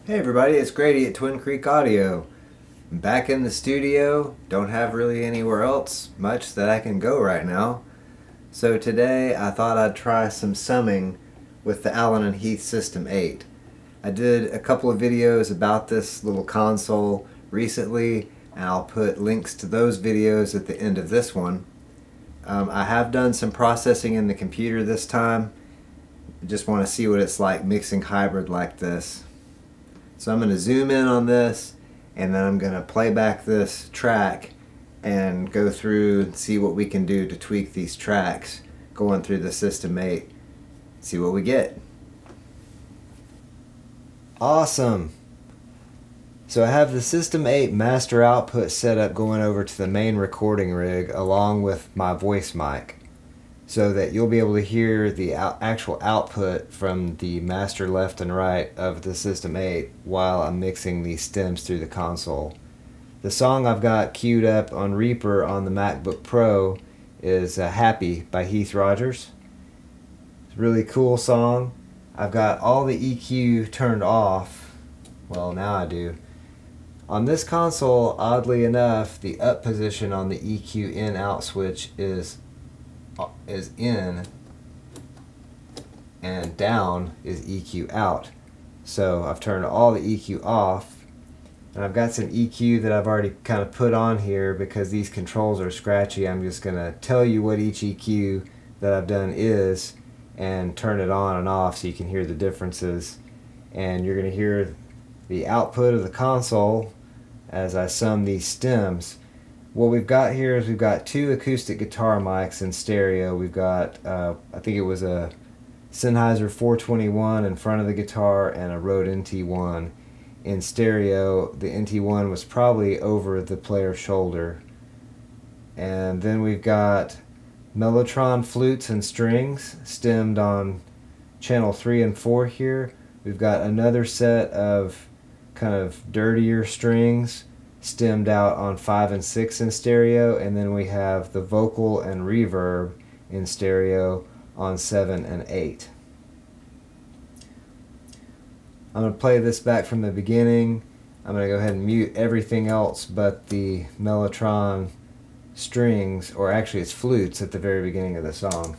Hey everybody, it's Grady at Twin Creek Audio. I'm back in the studio, don't have really anywhere else much that I can go right now. So today I thought I'd try some summing with the Allen Heath System 8. I did a couple of videos about this little console recently, and I'll put links to those videos at the end of this one. I have done some processing in the computer this time. I just want to see what it's like mixing hybrid like this. So I'm going to zoom in on this, and then I'm going to play back this track and go through and see what we can do to tweak these tracks going through the System 8. See what we get. Awesome! So I have the System 8 master output set up going over to the main recording rig along with my voice mic, so that you'll be able to hear the actual output from the master left and right of the System 8 while I'm mixing these stems through the console. The song I've got queued up on Reaper on the MacBook Pro is Happy by Heath Rogers. It's a really cool song. I've got all the EQ turned off. Well, now I do. On this console, oddly enough, the up position on the EQ in-out switch is in, and down is EQ out. So I've turned all the EQ off, and I've got some EQ that I've already kind of put on here because these controls are scratchy. I'm just going to tell you what each EQ that I've done is and turn it on and off so you can hear the differences. And you're going to hear the output of the console as I sum these stems. What we've got here is we've got two acoustic guitar mics in stereo. We've got, I think it was a Sennheiser 421 in front of the guitar and a Rode NT1 in stereo. The NT1 was probably over the player's shoulder. And then we've got Mellotron flutes and strings stemmed on channel 3 and 4 here. We've got another set of kind of dirtier strings stemmed out on 5 and 6 in stereo, and then we have the vocal and reverb in stereo on 7 and 8. I'm going to play this back from the beginning. I'm going to go ahead and mute everything else but the Mellotron strings, or actually it's flutes at the very beginning of the song.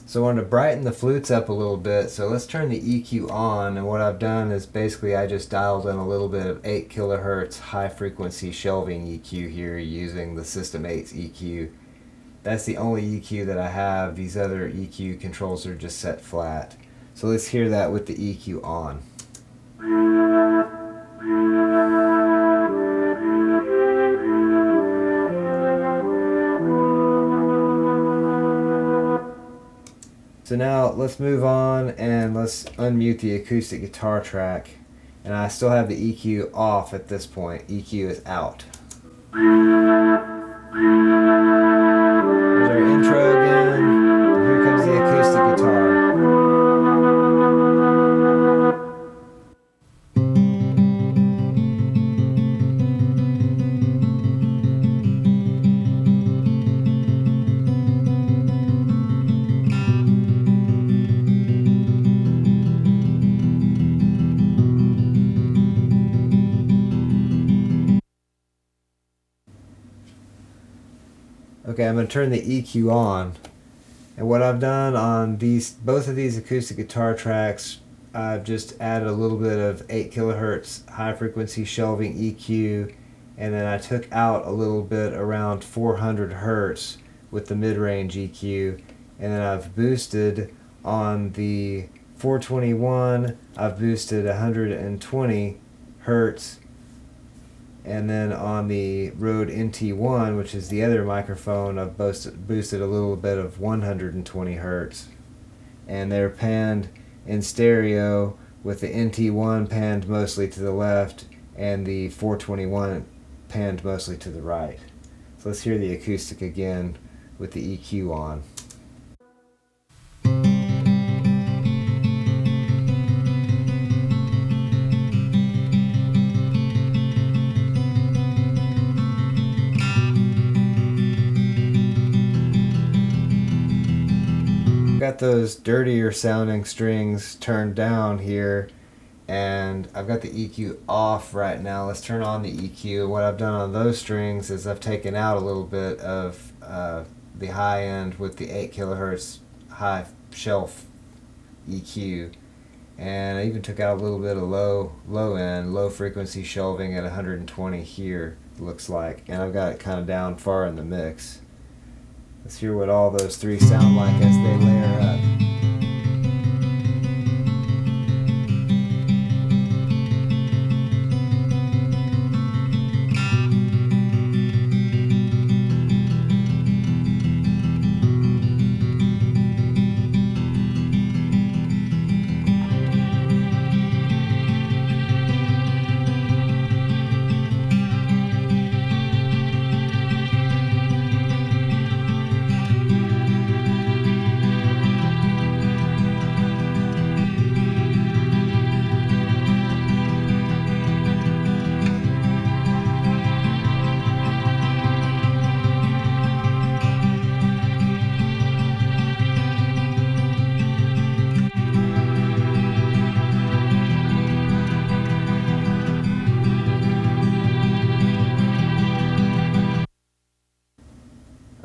So I wanted to brighten the flutes up a little bit, so let's turn the EQ on, and what I've done is basically I just dialed in a little bit of 8 kilohertz high frequency shelving EQ here using the System 8's EQ. That's the only EQ that I have. These other EQ controls are just set flat. So let's hear that with the EQ on. So now let's move on and let's unmute the acoustic guitar track. And I still have the EQ off at this point. EQ is out. There's our intro again. And here comes the acoustic guitar. Okay, I'm going to turn the EQ on, and what I've done on both of these acoustic guitar tracks, I've just added a little bit of 8 kilohertz high frequency shelving EQ, and then I took out a little bit around 400 hertz with the mid-range EQ, and then I've boosted on the 421, I've boosted 120 hertz. And then on the Rode NT1, which is the other microphone, I've boosted a little bit of 120 hertz. And they're panned in stereo with the NT1 panned mostly to the left and the 421 panned mostly to the right. So let's hear the acoustic again with the EQ on. Got those dirtier sounding strings turned down here, and I've got the EQ off right now. Let's turn on the EQ. What I've done on those strings is I've taken out a little bit of the high end with the 8 kilohertz high shelf EQ, and I even took out a little bit of low end, low frequency shelving at 120 here, it looks like, and I've got it kind of down far in the mix. Let's hear what all those three sound like as they layer up.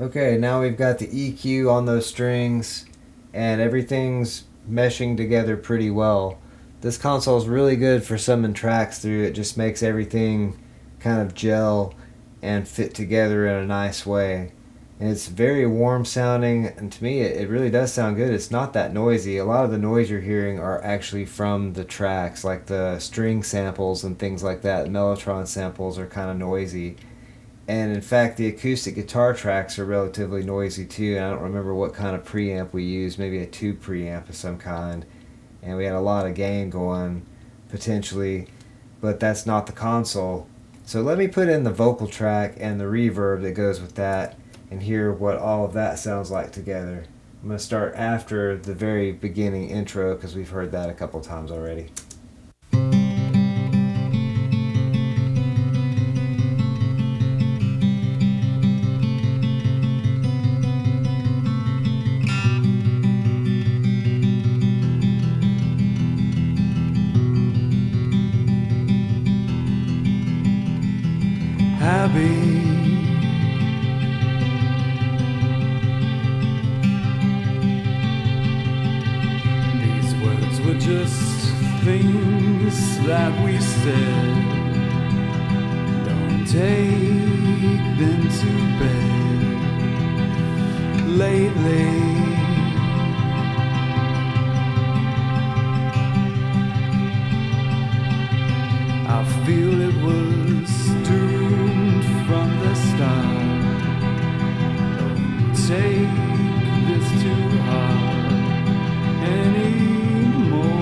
Okay, now we've got the EQ on those strings and everything's meshing together pretty well. This console is really good for summing tracks through. It just makes everything kind of gel and fit together in a nice way. And it's very warm sounding, and to me it really does sound good. It's not that noisy. A lot of the noise you're hearing are actually from the tracks, like the string samples and things like that. Mellotron samples are kind of noisy. And in fact, the acoustic guitar tracks are relatively noisy too. And I don't remember what kind of preamp we used, maybe a tube preamp of some kind. And we had a lot of gain going, potentially, but that's not the console. So let me put in the vocal track and the reverb that goes with that and hear what all of that sounds like together. I'm going to start after the very beginning intro because we've heard that a couple times already. These words were just things that we said. Don't take them to bed. Lately I feel it was doomed from the start. Don't take this too hard anymore.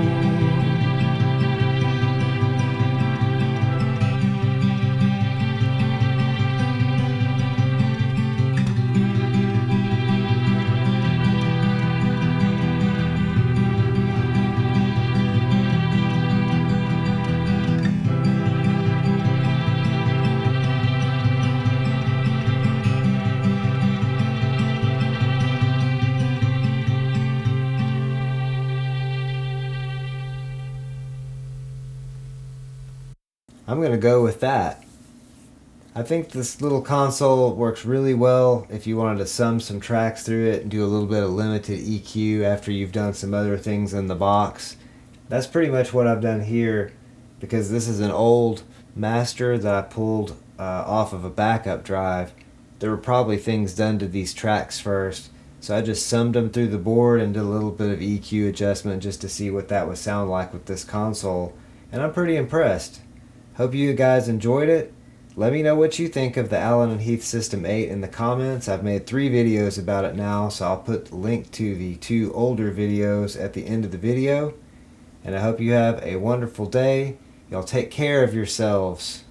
I'm going to go with that. I think this little console works really well if you wanted to sum some tracks through it and do a little bit of limited EQ after you've done some other things in the box. That's pretty much what I've done here, because this is an old master that I pulled off of a backup drive. There were probably things done to these tracks first, so I just summed them through the board and did a little bit of EQ adjustment just to see what that would sound like with this console, and I'm pretty impressed. Hope you guys enjoyed it. Let me know what you think of the Allen Heath System 8 in the comments. I've made 3 videos about it now, so I'll put the link to the 2 older videos at the end of the video. And I hope you have a wonderful day. Y'all take care of yourselves.